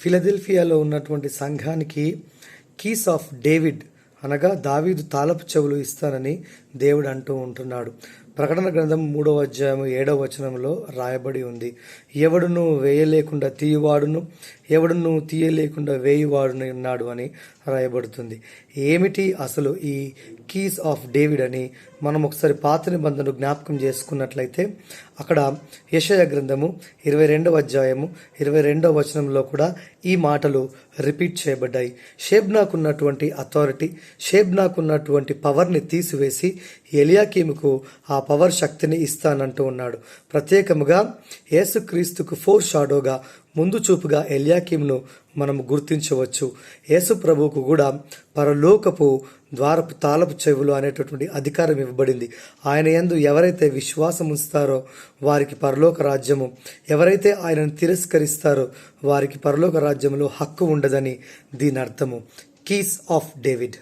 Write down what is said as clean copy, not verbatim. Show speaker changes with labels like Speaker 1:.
Speaker 1: ఫిలదెల్ఫియాలో ఉన్నటువంటి సంఘానికి keys of David అనగా దావీదు తాళపు చెవులు ఇస్తానని దేవుడు అంటూ ఉంటున్నాడు. ప్రకటన గ్రంథం 3వ అధ్యాయం 7వ వచనంలో రాయబడి ఉంది, ఎవడును వేయలేకుండా తీయువాడును ఎవడును తీయలేకుండా వేయువాడును ఉన్నాడు అని రాయబడుతుంది. ఏమిటి అసలు ఈ కీస్ ఆఫ్ డేవిడ్ అని మనం ఒకసారి పాత నిబంధనను జ్ఞాపకం చేసుకున్నట్లయితే అక్కడ యెషయా గ్రంథము 22వ అధ్యాయము 22వ వచనంలో కూడా ఈ మాటలు రిపీట్ చేయబడ్డాయి. షేబ్నాకున్నటువంటి అథారిటీ, షేబ్నాకున్నటువంటి పవర్ని తీసివేసి ఎలియాకీముకు ఆ పవర్ శక్తిని ఇస్తానంటూ ఉన్నాడు. ప్రత్యేకముగా యేసుక్రీస్తుకు ఫోర్ షాడోగా, ముందు చూపుగా ఎలియాకీమును మనం గుర్తించవచ్చు. యేసు ప్రభువుకు కూడా పరలోకపు ద్వారపు తాళపు చెవులు అనేటటువంటి అధికారం ఇవ్వబడింది. ఆయన యందు ఎవరైతే విశ్వాసం ఉంచుతారో వారికి పరలోక రాజ్యము, ఎవరైతే ఆయనను తిరస్కరిస్తారో వారికి పరలోక రాజ్యంలో హక్కు ఉండదని దీని అర్థము. Keys of David.